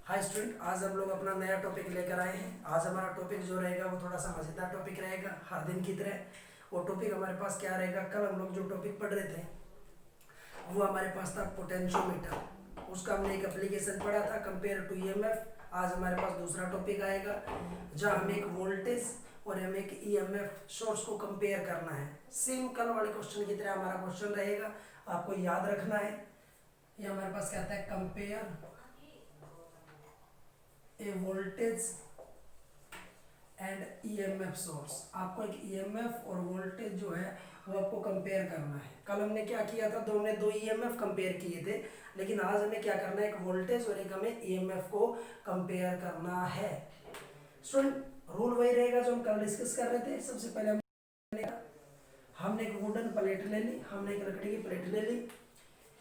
Hi student, आज हम लोग अपना नया टॉपिक लेकर आए हैं। आज हमारा टॉपिक जो रहेगा वो थोड़ा सा मज़ेदार टॉपिक रहेगा, हर दिन की तरह। वो टॉपिक हमारे पास क्या रहेगा, कल हम लोग जो टॉपिक पढ़ रहे थे वो हमारे पास था पोटेंशियोमीटर। उसका हमने एक एप्लीकेशन पढ़ा था, कंपेयर टू ईएमएफ। आज हमारे पास दूसरा टॉपिक आएगा जहाँ हम एक वोल्टेज और हम एक ईएमएफ सोर्स को कंपेयर करना है। सेम कल वाले क्वेश्चन की तरह हमारा क्वेश्चन रहेगा, आपको याद रखना है। ये हमारे पास कहता है compare A voltage and EMF source. आपको एक ईएमएफ और वोल्टेज जो है वो आपको कंपेयर करना है। कल हमने क्या किया था, हमने दो ईएमएफ कंपेयर किए थे, लेकिन आज हमें क्या करना है, एक वोल्टेज और एक हमें ईएमएफ को कंपेयर करना है। स्टूडेंट, रूल वही रहेगा जो हम कल डिस्कस कर रहे थे। सबसे पहले हमने एक वुडन प्लेट ले ली, हमने एक लकड़ी की प्लेट ले ली,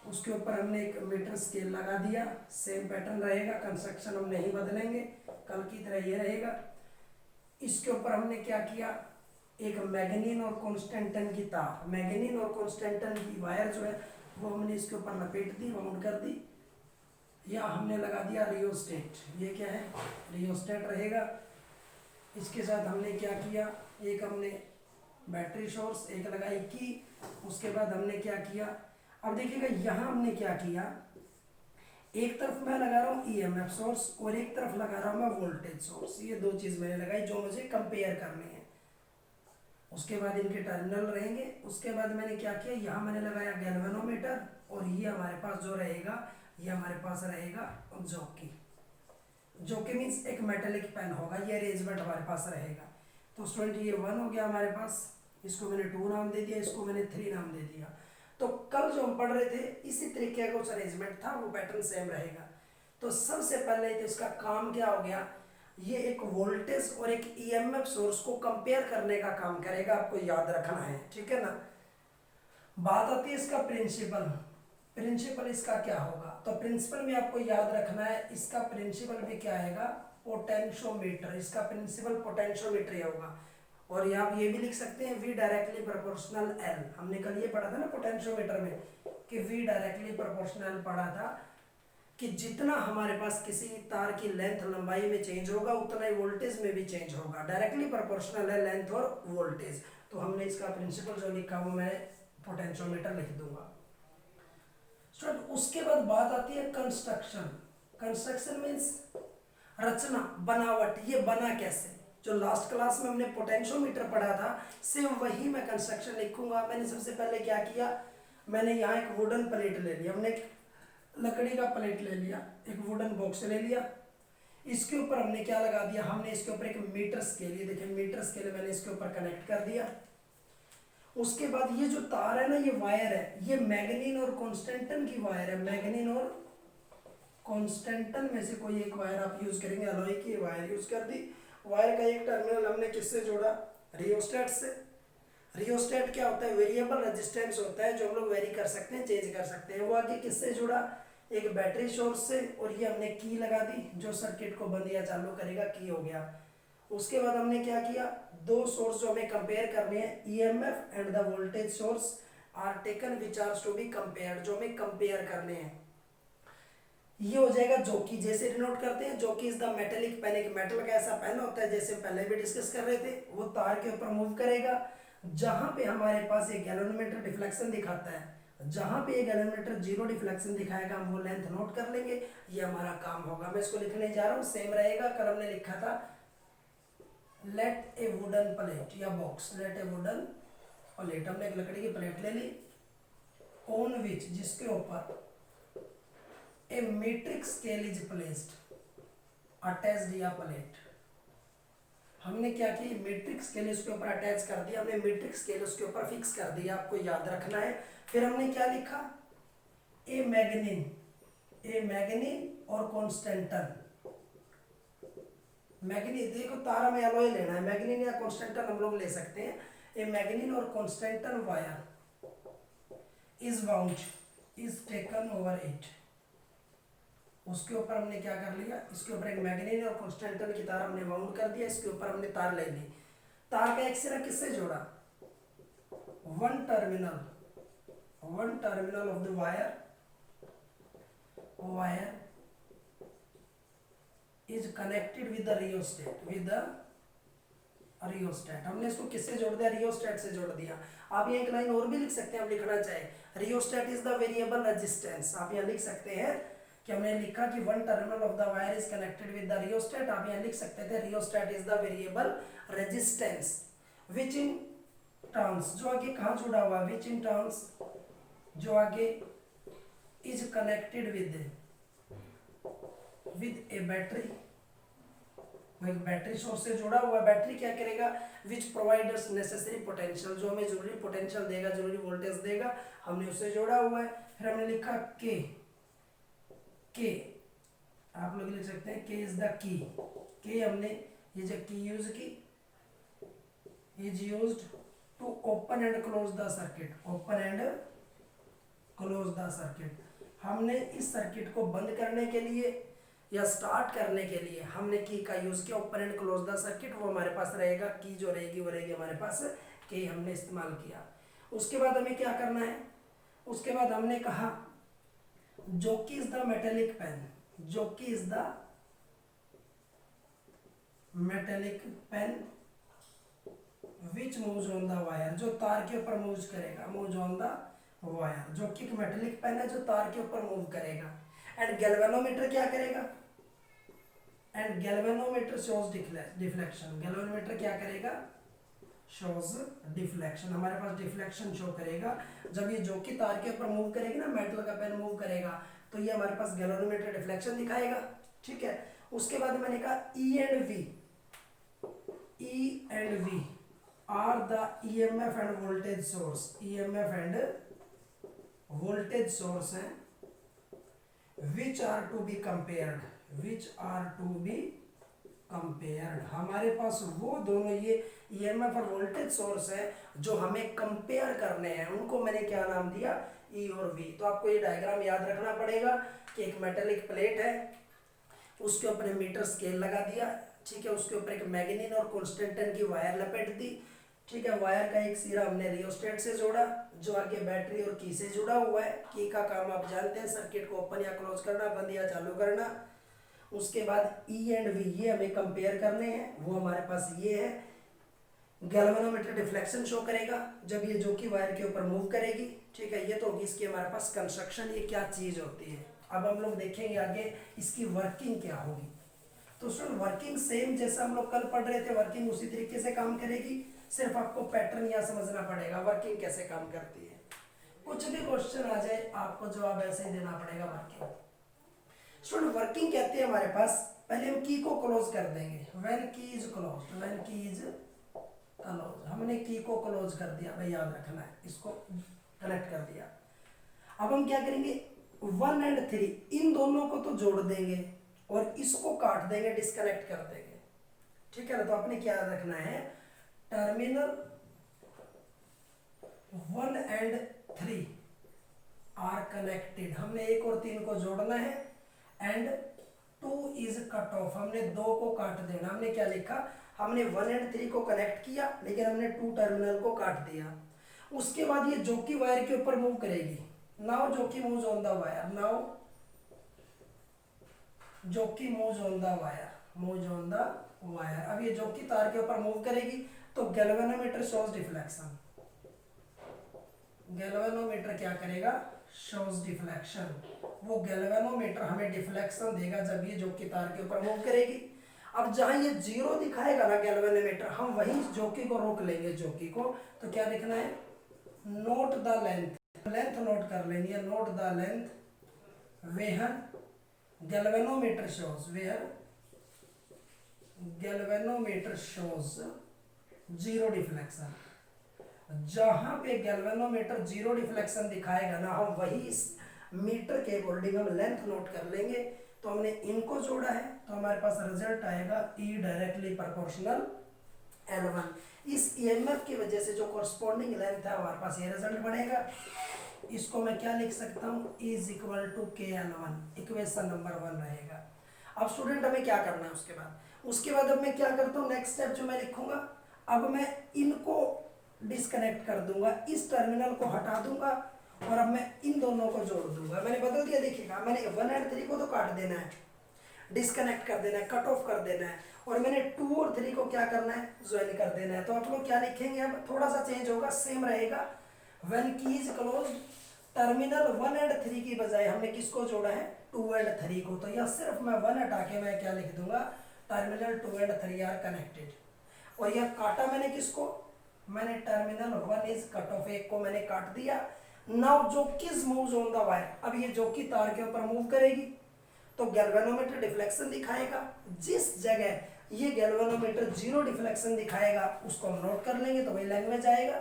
उसके ऊपर हमने एक मीटर स्केल लगा दिया। सेम पैटर्न रहेगा, कंस्ट्रक्शन हम नहीं बदलेंगे, कल की तरह ये रहेगा। इसके ऊपर हमने क्या किया, एक मैग्नीन और कॉन्स्टेंटन की तार, मैग्नीन और कॉन्स्टेंटन की वायर जो है वो हमने इसके ऊपर लपेट दी, राउंड कर दी। या हमने लगा दिया रियोस्टेट। ये क्या है, रियोस्टेट रहेगा। इसके साथ हमने क्या किया, एक हमने बैटरी सोर्स एक लगाई की। उसके बाद हमने क्या किया, अब देखिएगा यहाँ हमने क्या किया, एक तरफ मैं लगा रहा हूँ ईएमएफ सोर्स और एक तरफ लगा रहा हूँ मैं वोल्टेज सोर्स। ये दो चीज मैंने लगाई जो मुझे कंपेयर करनी है। उसके बाद इनके टर्मिनल रहेंगे। उसके बाद मैंने क्या किया, यहाँ मैंने लगाया गैल्वेनोमीटर और ये हमारे पास जो रहेगा, ये हमारे पास रहेगा जॉकी। जॉकी मीन्स एक मेटेलिक पेन होगा, ये अरेंजमेंट हमारे पास रहेगा। तो स्टूडेंट ये 1 हो गया हमारे पास, इसको मैंने 2 नाम दे दिया, इसको मैंने 3 नाम दे दिया। तो कल जो हम पढ़ रहे थे इसी तरीके का कुछ अरेंजमेंट था, वो पैटर्न सेम रहेगा। तो सबसे पहले तो इसका काम क्या हो गया, ये एक वोल्टेज और एक ईएमएफ सोर्स को कंपेयर करने का काम करेगा, आपको याद रखना है, ठीक है ना। बात आती है इसका प्रिंसिपल। प्रिंसिपल इसका क्या होगा, तो प्रिंसिपल में आपको याद रखना है, इसका प्रिंसिपल भी क्या आएगा, पोटेंशियोमीटर। इसका प्रिंसिपल पोटेंशियोमीटर ही होगा। और यहाँ आप ये भी लिख सकते हैं, V डायरेक्टली प्रोपोर्शनल L। हमने कल ये पढ़ा था ना पोटेंशियोमीटर में कि V डायरेक्टली प्रोपोर्शनल पढ़ा था कि जितना हमारे पास किसी तार की लेंथ लंबाई में चेंज होगा उतना ही वोल्टेज में भी चेंज होगा। डायरेक्टली प्रोपोर्शनल है लेंथ और वोल्टेज। तो हमने इसका प्रिंसिपल जो लिखा वो मैं पोटेंशियोमीटर लिख दूंगा। स्टूडेंट, उसके बाद बात आती है कंस्ट्रक्शन। कंस्ट्रक्शन मीन्स रचना, बनावट। ये बना कैसे, जो लास्ट क्लास में हमने पोटेंशियोमीटर पढ़ा था सेम वही मैं कंस्ट्रक्शन लिखूंगा। मैंने सबसे पहले क्या किया, मैंने यहाँ एक वुडन प्लेट ले लिया, हमने एक लकड़ी का प्लेट ले लिया, एक वुडन बॉक्स ले लिया। इसके ऊपर हमने क्या लगा दिया, हमने इसके ऊपर एक मीटर स्केल, ये देखिए मीटर स्केल मैंने इसके ऊपर कनेक्ट कर दिया। उसके बाद ये जो तार है ना, ये वायर है, ये मैग्नीन और कॉन्स्टेंटन की वायर है। मैग्नीन और कॉन्स्टेंटन में से कोई एक वायर आप यूज करेंगे, अलॉय की वायर यूज कर दी। वायर का एक टर्मिनल हमने किससे जोड़ा, रियोस्टेट से। रियोस्टेट क्या होता है, वेरिएबल रेजिस्टेंस होता है जो हम लोग वेरी कर सकते हैं, चेंज कर सकते हैं। वो आगे किससे जुड़ा, एक बैटरी सोर्स से। और ये हमने की लगा दी जो सर्किट को बंद या चालू करेगा, की हो गया। उसके बाद हमने क्या किया, दो सोर्स जो हमें कंपेयर करने हैं, EMF and the voltage source are taken which are to be compared, जो हमें कंपेयर करने हैं। ये हो जाएगा जॉकी, जैसे डिनोट करते हैं, jockey is the metallic pen. एक मेटल का ऐसा पेन होता है, जैसे पहले भी डिस्कस कर रहे थे, वो तार के ऊपर मूव करेगा। जहां पे हमारे पास एक गैल्वेनोमीटर डिफ्लेक्शन दिखाता है, जहां पे एक गैल्वेनोमीटर 0 डिफ्लेक्शन दिखाएगा, हम वो लेंथ नोट कर लेंगे, ये हमारा काम होगा। मैं इसको लिखने जा रहा हूँ, सेम रहेगा, कल हमने लिखा था लेट ए वुडन प्लेट या box, let a wooden plate. हमने एक लकड़ी की प्लेट ले ली, ऑन विच, जिसके ऊपर a metric scale is placed attached या प्लेट। हमने क्या की, मीट्रिक स्केल उसके ऊपर अटैच कर दिया, हमने मीट्रिक स्केल उसके ऊपर फिक्स कर दिया, आपको याद रखना है। फिर हमने क्या लिखा, ए मैग्नीन, ए मैग्नीन और कॉन्स्टेंटन। मैग्नीन, देखो तारा में एलॉय लेना है, मैग्नीन या कॉन्स्टेंटन हम लोग ले सकते हैं। ए manganin or constantan wire is bound, is taken over it. उसके ऊपर हमने क्या कर लिया, इसके ऊपर एक मैग्नीन और कॉन्स्टेंटन की तार हमने वाउंड कर दिया, इसके ऊपर हमने तार ले ली। तार का एक सिरा किससे जोड़ा, one terminal of the wire is connected with the rheostat, with the rheostat. हमने इसको किससे जोड़ दिया? रियोस्टेट से जोड़ दिया। आप ये एक लाइन और भी लिख सकते हैं, आप लिखना चाहे rheostat is the variable resistance. आप यहाँ लिख सकते हैं कि हमने लिखा कि one terminal of the wire is connected with the rheostat. आप यहाँ लिख सकते थे rheostat is the variable resistance which in turns, जो आगे कहाँ जुड़ा हुआ है, विच इन टर्न्स, जो आगे is connected with A battery, वो एक बैटरी सोर्स से जुड़ा हुआ। बैटरी क्या करेगा? विच प्रोवाइडर्स नेसेसरी पोटेंशियल, जो हमें जरूरी पोटेंशियल देगा, जरूरी वोल्टेज देगा, हमने उससे जोड़ा हुआ है। फिर हमने लिखा के, के आप लोग लिख सकते हैं के इज द की। के हमने ये जो की यूज की, is used to open and close the circuit, open and close the circuit. हमने इस सर्किट को बंद करने के लिए या स्टार्ट करने के लिए हमने की का यूज किया, open and close the circuit. वो हमारे पास रहेगा, की जो रहेगी वो रहेगी हमारे पास, के हमने इस्तेमाल किया। उसके बाद हमें क्या करना है? उसके बाद हमने कहा jockey is the metallic pen, jockey is the metallic pen which moves on the wire, जो तार के ऊपर मूव करेगा, मूव्स ऑन द वायर। जोकी एक मेटेलिक पेन है जो तार के ऊपर मूव करेगा। एंड गैल्वेनोमीटर क्या करेगा? And galvanometer shows deflection, galvanometer क्या करेगा? Shows deflection. हमारे पास डिफ्लेक्शन शो करेगा जब ये जो कि तार के ऊपर मूव करेगी ना, मेटल का पेन मूव करेगा, तो ये हमारे पास गैल्वेनोमीटर डिफ्लेक्शन दिखाएगा। ठीक है। उसके बाद मैंने कहा E and V, E and V are the EMF and voltage source, EMF and voltage source है which are to be compared, which are to be compared। हमारे पास वो दोनों ये ईएमएफ और वोल्टेज सोर्स है जो हमें कंपेयर करने हैं, उनको मैंने क्या नाम दिया? ई और वी। तो आपको ये डायग्राम याद रखना पड़ेगा कि एक मेटेलिक प्लेट है, उसके ऊपर मीटर स्केल लगा दिया, ठीक है, उसके ऊपर एक मैग्नीन और कॉन्स्टेंटन की वायर लपेट दी, ठीक है। वायर का एक सिरा हमने रियोस्टेट से जोड़ा जो आगे बैटरी और की से जुड़ा हुआ है। की का काम आप जानते हैं, सर्किट को ओपन या क्लोज करना, बंद या चालू करना। उसके बाद ई एंड वी ये हमें कंपेयर करने हैं, वो हमारे पास ये है। गैल्वेनोमीटर डिफ्लेक्शन शो करेगा जब ये जो कि वायर के ऊपर मूव करेगी, ठीक है। ये तो होगी इसकी हमारे पास कंस्ट्रक्शन, ये क्या चीज होती है। अब हम लोग देखेंगे आगे इसकी वर्किंग क्या होगी। तो स्टूडेंट वर्किंग सेम जैसा हम लोग कल पढ़ रहे थे, वर्किंग उसी तरीके से काम करेगी, सिर्फ आपको पैटर्न यहाँ समझना पड़ेगा वर्किंग कैसे काम करती है। कुछ भी क्वेश्चन आ जाए आपको जवाब ऐसे ही देना पड़ेगा वर्किंग। स्टूडेंट वर्किंग कहते हैं हमारे पास, पहले हम की को क्लोज कर देंगे, व्हेन की इज क्लोज्ड, व्हेन की इज क्लोज। हमने की को क्लोज कर दिया भाई, याद रखना है, इसको कनेक्ट कर दिया। अब हम क्या करेंगे? 1 और 3 इन दोनों को तो जोड़ देंगे और इसको काट देंगे, डिस्कनेक्ट कर देंगे, ठीक है ना। तो आपने क्या याद रखना है? टर्मिनल 1 और 3 आर कनेक्टेड, हमने 1 और 3 को जोड़ना है। एंड 2 इज कट ऑफ, हमने 2 को काट देना। हमने क्या लिखा? हमने 1 और 3 को कनेक्ट किया लेकिन हमने 2 टर्मिनल को काट दिया। उसके बाद ये जो कि वायर के ऊपर मूव करेगी, नाउ जो कि moves on the wire, now जो कि moves on the wire, moves on the wire. अब ये जो कि तार के ऊपर मूव करेगी तो गैल्वेनोमीटर शोज डिफ्लेक्शन, गैल्वेनोमीटर क्या करेगा? Shows deflection. वो गैल्वेनोमीटर हमें डिफ्लेक्शन देगा जब ये जो कि तार के ऊपर मूव करेगी। अब जहां ये 0 दिखाएगा ना गैल्वेनोमीटर, हम वही जोकी को रोक लेंगे, जोकी को। to क्या लिखना है? Note the length, length note कर लेनी है, note the length where galvanometer shows, where galvanometer shows 0 deflection. जहां पे गैल्वेनोमीटर 0 डिफ्लेक्शन दिखाएगा ना, हम वही इस मीटर के अकॉर्डिंग हम लेंथ नोट कर लेंगे। तो हमने इनको जोड़ा है तो हमारे पास रिजल्ट आएगा E डायरेक्टली प्रोपोर्शनल L1। इस ईएमएफ की वजह से जो कॉरस्पॉन्डिंग लेंथ है हमारे पास ये रिजल्ट बनेगा। इसको मैं क्या लिख सकता हूँ? E इज इक्वल टू के L1, इक्वेशन नंबर 1 रहेगा। अब स्टूडेंट हमें क्या करना है उसके बाद अब मैं क्या करता हूँ, नेक्स्ट स्टेप जो मैं लिखूंगा, अब मैं इनको डिस्कनेक्ट कर दूंगा, इस टर्मिनल को हटा दूंगा और अब मैं इन दोनों को जोड़ दूंगा। मैंने बदल दिया, देखिएगा, मैंने 1 और 3 को तो काट देना है, डिस्कनेक्ट कर देना है, कट ऑफ कर देना है, और मैंने 2 और 3 को क्या करना है, ज्वाइन कर देना है। तो आप लोग क्या लिखेंगे, अब थोड़ा सा चेंज होगा, सेम रहेगा। व्हेन की इज क्लोज, टर्मिनल 1 एंड 3 की बजाय हमने किसको जोड़ा है, 2 एंड 3 को। तो यह सिर्फ मैं 1 हटा के मैं क्या लिख दूंगा, टर्मिनल 2 एंड 3 आर कनेक्टेड। और यह काटा मैंने किसको, मैंने टर्मिनल 1 इज कट ऑफ, एक को मैंने काट दिया। नाउ जो किस मूव्स ऑन द वायर, अब ये जो की तार के ऊपर मूव करेगी तो गैल्वेनोमीटर डिफ्लेक्शन दिखाएगा। जिस जगह ये गैल्वेनोमीटर 0 डिफ्लेक्शन दिखाएगा उसको हम नोट कर लेंगे, तो वही लैंग्वेज आएगा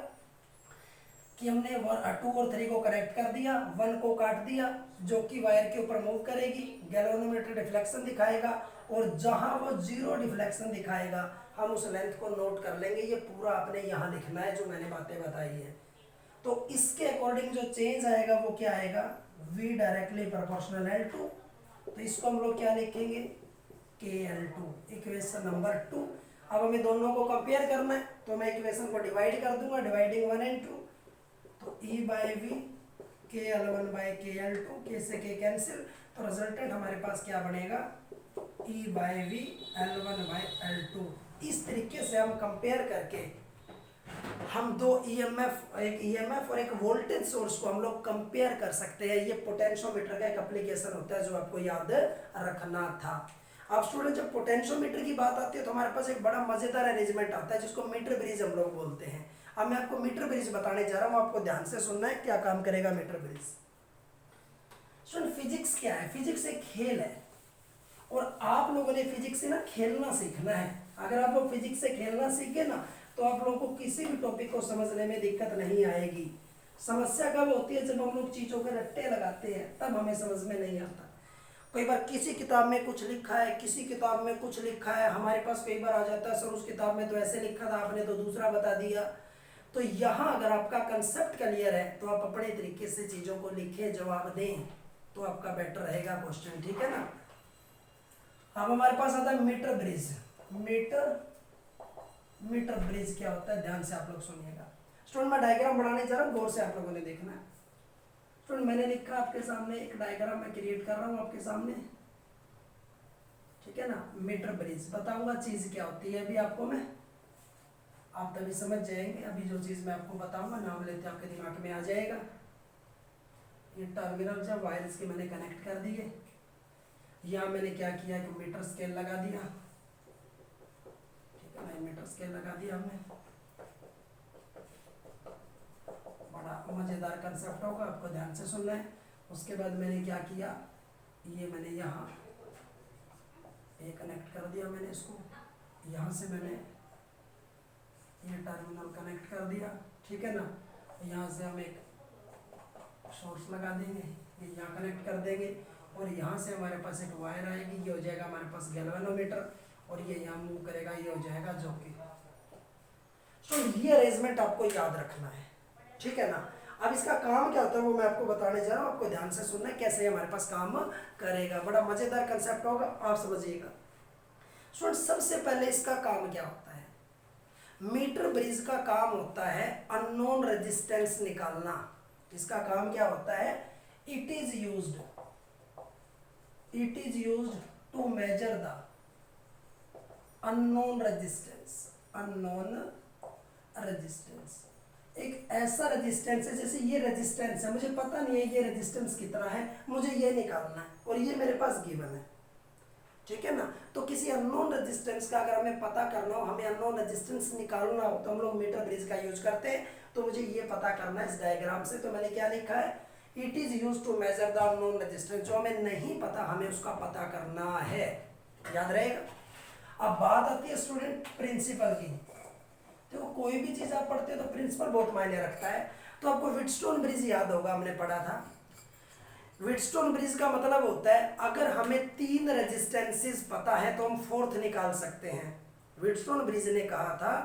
कि हमने 2 और 3 को कनेक्ट कर दिया, 1 को काट दिया, जो कि वायर के ऊपर मूव करेगी, गैल्वेनोमीटर डिफ्लेक्शन दिखाएगा, और जहां वो 0 डिफ्लेक्शन दिखाएगा हम उस लेंथ को नोट कर लेंगे। ये पूरा आपने यहाँ लिखना है जो मैंने बातें बताई है। तो इसके अकॉर्डिंग जो चेंज आएगा वो क्या आएगा, V डायरेक्टली प्रोपोर्शनल L2। तो इसको हम लोग क्या लिखेंगे, KL2, इक्वेशन नंबर 2। अब हमें दोनों को कंपेयर करना है, तो मैं इक्वेशन को डिवाइड कर दूंगा, डिवाइडिंग 1 and 2। तो E/V KL1/KL2, K से K कैंसिल, तो रिजल्टेंट हमारे पास क्या बनेगा, E/V L1/L2। इस तरीके से हम कंपेयर करके हम दो ईएमएफ, एक ईएमएफ और एक वोल्टेज सोर्स को हम लोग कंपेयर कर सकते हैं। ये पोटेंशियोमीटर का एक एप्लीकेशन होता है जो आपको याद रखना था। अब स्टूडेंट जब पोटेंशियोमीटर की बात आती है तो हमारे पास एक बड़ा मजेदार अरेंजमेंट आता है जिसको मीटर ब्रिज हम लोग बोलते हैं। अब मैं आपको मीटर ब्रिज बताने जा रहा हूँ, आपको ध्यान से सुनना है क्या काम करेगा मीटर ब्रिज। स्टूडेंट फिजिक्स क्या है, फिजिक्स एक खेल है और आप लोगों ने फिजिक्स से ना खेलना सीखना है। अगर आप लोग फिजिक्स से खेलना सीखे ना तो आप लोगों को किसी भी टॉपिक को समझने में दिक्कत नहीं आएगी। समस्या कब होती है, जब हम लोग चीजों के रट्टे लगाते हैं तब हमें समझ में नहीं आता। कई बार किसी किताब में कुछ लिखा है, किसी किताब में कुछ लिखा है, हमारे पास कई बार आ जाता है सर उस किताब में तो ऐसे लिखा था, आपने तो दूसरा बता दिया। तो यहाँ अगर आपका कंसेप्ट क्लियर है तो आप अपने तरीके से चीजों को लिखें, जवाब दें तो आपका बेटर रहेगा क्वेश्चन, ठीक है ना। अब हमारे पास आता है मीटर ब्रिज। मीटर ब्रिज क्या होता है, ध्यान से आप लोग सुनिएगा। स्टूडेंट मैं डायग्राम बनाने जा रहा हूँ, गौर से आप लोगों ने देखना है। स्टूडेंट मैंने लिखा आपके सामने, एक डायग्राम मैं क्रिएट कर रहा हूँ आपके सामने, ठीक है ना। मीटर ब्रिज बताऊंगा चीज क्या होती है अभी आपको मैं, आप तभी समझ जाएंगे। अभी जो चीज मैं आपको बताऊंगा नाम लेते आपके दिमाग में आ जाएगा। ये टर्मिनल जब वायर्स के मैंने कनेक्ट कर दिए, यहाँ मैंने क्या किया कि मीटर स्केल लगा दिया, ठीक है ना, मीटर स्केल लगा दिया हमने। बड़ा मजेदार कंसेप्ट होगा, आपको ध्यान से सुनना है। उसके बाद मैंने क्या किया, ये मैंने यहाँ ये कनेक्ट कर दिया मैंने इसको, यहाँ से मैंने ये टर्मिनल कनेक्ट कर दिया, ठीक है ना। यहाँ से हम एक सोर्स लगा देंगे, ये यहाँ कनेक्ट कर देंगे, और यहाँ से हमारे पास एक वायर आएगी, ये हो जाएगा हमारे पास गैल्वेनोमीटर, और ये यहाँ मूव करेगा, ये हो जाएगा जॉकी। तो ये अरेंजमेंट आपको याद रखना है, ठीक है ना। अब इसका काम क्या होता है वो मैं आपको बताने जा रहा हूँ, आपको ध्यान से सुनना है कैसे हमारे पास काम करेगा। बड़ा मजेदार कंसेप्ट होगा, आप समझिएगा। स्टूडेंट सबसे पहले इसका काम क्या होता है, मीटर ब्रिज का काम होता है अननोन रेजिस्टेंस निकालना। इसका काम क्या होता है, it is used to measure the unknown resistance. एक ऐसा रेजिस्टेंस है, जैसे ये रेजिस्टेंस है, मुझे पता नहीं है ये रेजिस्टेंस कितना है, मुझे ये निकालना है और ये मेरे पास गिवन है, ठीक है ना। तो किसी अननोन रेजिस्टेंस का अगर हमें पता करना हो, हमें अननोन रेजिस्टेंस निकालना हो तो हम लोग मीटर ब्रिज का यूज करते हैं। तो मुझे ये पता करना है इस डायग्राम से, तो मैंने क्या लिखा है, it is use to measure the unknown resistance. जो हमें नहीं पता हमें उसका पता करना है, याद रहेगा। अब बात आती है स्टूडेंट प्रिंसिपल की। देखो कोई भी चीज आप पढ़ते हो तो प्रिंसिपल बहुत मायने रखता है। तो आपको व्हीटस्टोन ब्रिज याद होगा, हमने पढ़ा था। व्हीटस्टोन ब्रिज का मतलब होता है अगर हमें 3 रेजिस्टेंसेस पता है तो हम 4th निकाल सकते हैं। व्हीटस्टोन ब्रिज ने कहा था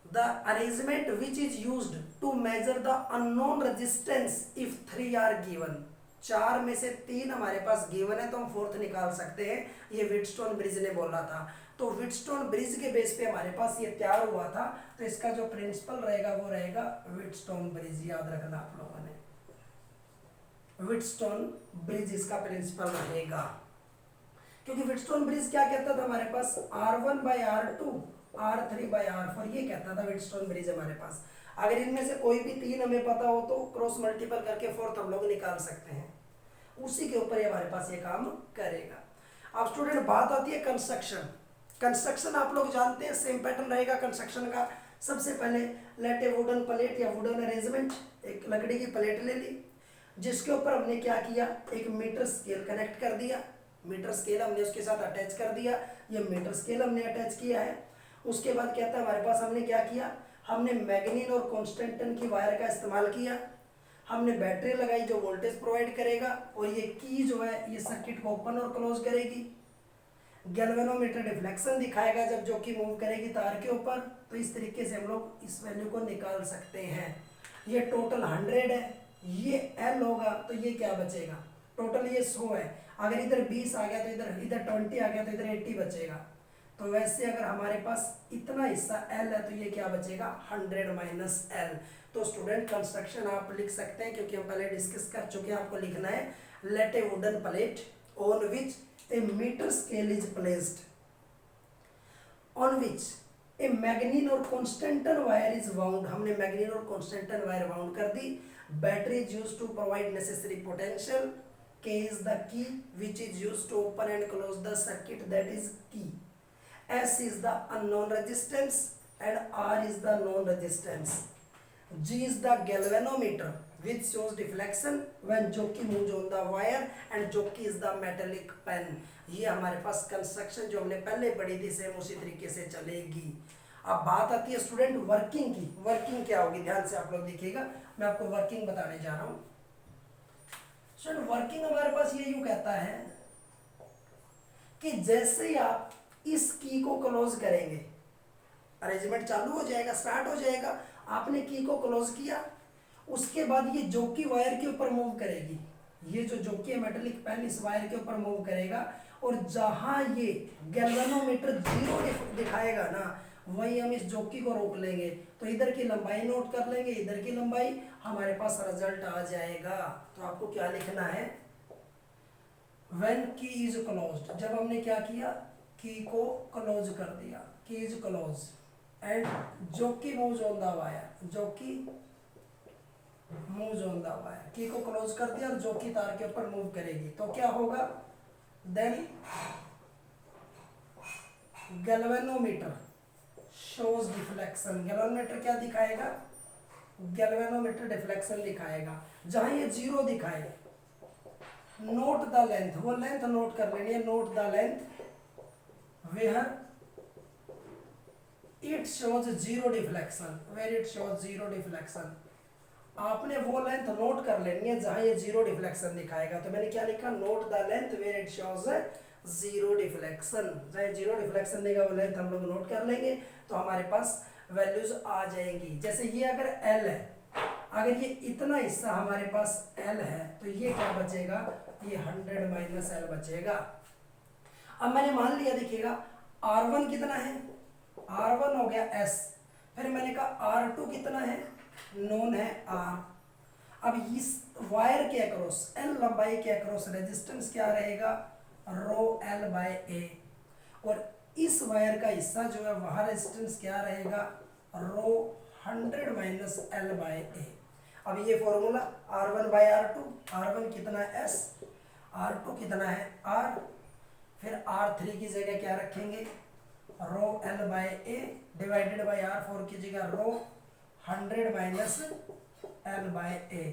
the arrangement which is used to measure the unknown resistance if 3 R given. 4 में से 3 हमारे पास गिवन है तो हम 4th निकाल सकते हैं, ये व्हीटस्टोन ब्रिज ने बोला था। तो व्हीटस्टोन ब्रिज के बेस पे हमारे पास ये तैयार हुआ था। तो इसका जो प्रिंसिपल रहेगा वो रहेगा व्हीटस्टोन ब्रिज, याद रखना आप लोगों ने, व्हीटस्टोन ब्रिज इसका प्रिंसिपल रहेगा। क्योंकि व्हीटस्टोन ब्रिज क्या कहता था हमारे पास, R1/R2 R3/R4, ये कहता था व्हीटस्टोन ब्रिज हमारे पास। अगर इनमें से कोई भी तीन हमें पता हो तो क्रॉस मल्टीपल करके फोर्थ हम लोग निकाल सकते हैं, उसी के ऊपर हमारे पास ये काम करेगा। अब स्टूडेंट बात आती है कंस्ट्रक्शन। कंस्ट्रक्शन आप लोग जानते हैं, सेम पैटर्न रहेगा कंस्ट्रक्शन का। सबसे पहले लेट ए वुडन प्लेट या वुडन अरेंजमेंट, एक लकड़ी की प्लेट ले ली, जिसके ऊपर हमने क्या किया, एक मीटर स्केल कनेक्ट कर दिया। मीटर स्केल हमने उसके साथ अटैच कर दिया, ये मीटर स्केल हमने अटैच किया है। उसके बाद क्या था हमारे पास, हमने क्या किया, हमने मैग्नीन और कॉन्स्टेंटन की वायर का इस्तेमाल किया। हमने बैटरी लगाई जो वोल्टेज प्रोवाइड करेगा, और ये की जो है ये सर्किट को ओपन और क्लोज करेगी। गैल्वेनोमीटर डिफ्लेक्शन दिखाएगा जब जो की मूव करेगी तार के ऊपर। तो इस तरीके से हम लोग इस वैल्यू को निकाल सकते हैं। ये टोटल 100 है, ये L होगा, तो ये क्या बचेगा, टोटल ये 100 है। अगर इधर 20 आ गया तो इधर 20 आ गया तो इधर 80 बचेगा। तो वैसे अगर हमारे पास इतना हिस्सा L है तो ये क्या बचेगा, 100 - L। तो स्टूडेंट कंस्ट्रक्शन आप लिख सकते हैं, क्योंकि हम पहले डिस्कस कर चुके हैं, आपको लिखना है let a wooden plate on which a meter scale is placed, on which a manganin or constantan wire is wound. हमने मैग्नीन और कॉन्स्टेंटन वायर वाउंड कर दी। Battery is used to provide necessary potential. K is the key which is used to open and close the circuit, that is key. S is the unknown resistance and R is the known resistance. G is the galvanometer which shows deflection when jockey moves on the wire and jockey is the metallic pen. ये हमारे पास construction जो हमने पहले पढ़ी थी same उसी तरीके से चलेगी। अब बात आती है स्टूडेंट वर्किंग की। वर्किंग क्या होगी, ध्यान से आप लोग देखिएगा, मैं आपको वर्किंग बताने जा रहा हूँ। स्टूडेंट वर्किंग हमारे पास ये यूं कहता है कि जैसे ही आप इस की को क्लोज करेंगे, अरेंजमेंट चालू हो जाएगा, स्टार्ट हो जाएगा। आपने की को क्लोज किया, उसके बाद ये जोकी वायर के ऊपर मूव करेगी। ये जो जोकी है मेटेलिक पेन इस वायर के ऊपर मूव करेगा, और जहां ये गैल्वेनोमीटर 0 दिखाएगा ना, वही हम इस जोकी को रोक लेंगे। तो इधर की लंबाई नोट कर लेंगे, इधर की लंबाई, हमारे पास रिजल्ट आ जाएगा। तो आपको क्या लिखना है, व्हेन की इज क्लोज्ड, जब हमने क्या किया, की को क्लोज कर दिया, की इज क्लोज एंड जोकी मूव्स ऑन द वायर, जोकी मूव्स ऑन द वायर, की को क्लोज कर दिया और जोकी तार के ऊपर मूव करेगी। तो क्या होगा, then galvanometer shows deflection. Galvanometer क्या दिखाएगा, गैल्वेनोमीटर डिफ्लेक्शन दिखाएगा। जहां ये 0 दिखाए, नोट द लेंथ, वो लेंथ नोट कर लेनी है, note the length where it shows 0 deflection, where it shows 0 deflection. आपने वो लेंथ नोट कर लेनी है जहां ये 0 डिफ्लेक्शन दिखाएगा। तो मैंने क्या लिखा, note the length where it shows 0 deflection. जहां 0 डिफ्लेक्शन देगा वो लेंथ हम लोग नोट कर लेंगे, तो हमारे पास वैल्यूज आ जाएंगी। जैसे ये अगर L है, अगर ये इतना हिस्सा हमारे पास L है, तो ये क्या बचेगा, ये 100 - L बचेगा। अब मैंने मान लिया, देखिएगा R1 कितना है, R1 हो गया S, फिर मैंने कहा R2 कितना है, नोन है R। अब इस वायर के अक्रॉस, L लंबाई के अक्रॉस रेजिस्टेंस क्या रहेगा, ρL/A, और इस वायर का हिस्सा जो है वहां रेजिस्टेंस क्या रहेगा, ρ100 - L/A। अब ये फॉर्मूला R1/R2, R1 कितना है S, R2 कितना है R, फिर R3 की जगह क्या रखेंगे, ρL/A डिवाइडेड बाय R4 की जगह ρ100 - L/A।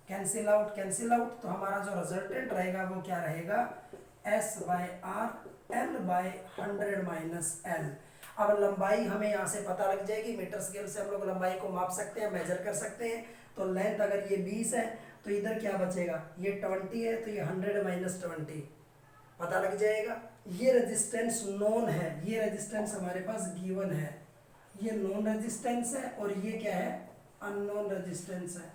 Cancel out, cancel out, तो हमारा जो रिजल्टेंट रहेगा वो क्या रहेगा, S/R L/100 - L। अब लंबाई हमें यहाँ से पता लग जाएगी, मीटर स्केल से हम लोग लंबाई को माप सकते हैं, मेजर कर सकते हैं। तो लेंथ अगर ये 20 है तो इधर क्या बचेगा, ये 20 है, तो ये 100 - 20 पता लग जाएगा। ये रेजिस्टेंस नोन है, ये रेजिस्टेंस हमारे पास गिवन है, ये नोन रेजिस्टेंस है, और ये क्या है, अननोन रेजिस्टेंस है।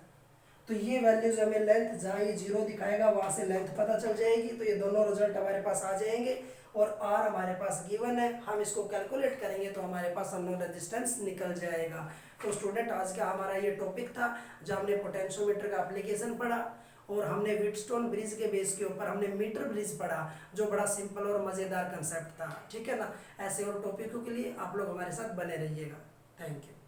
तो ये वैल्यूज हमें लेंथ, जहाँ ये 0 दिखाएगा वहां से लेंथ पता चल जाएगी। तो ये दोनों रिजल्ट हमारे पास आ जाएंगे, और R हमारे पास गिवन है, हम इसको कैलकुलेट करेंगे तो हमारे पास अननोन रेजिस्टेंस निकल जाएगा। तो स्टूडेंट आज का हमारा ये टॉपिक था, जब हमने पोटेंशियोमीटर का एप्लीकेशन पढ़ा, और हमने व्हीटस्टोन ब्रिज के बेस के ऊपर हमने मीटर ब्रिज पढ़ा, जो बड़ा सिंपल और मज़ेदार कंसेप्ट था। ठीक है ना। ऐसे और टॉपिकों के लिए आप लोग हमारे साथ बने रहिएगा। Thank you.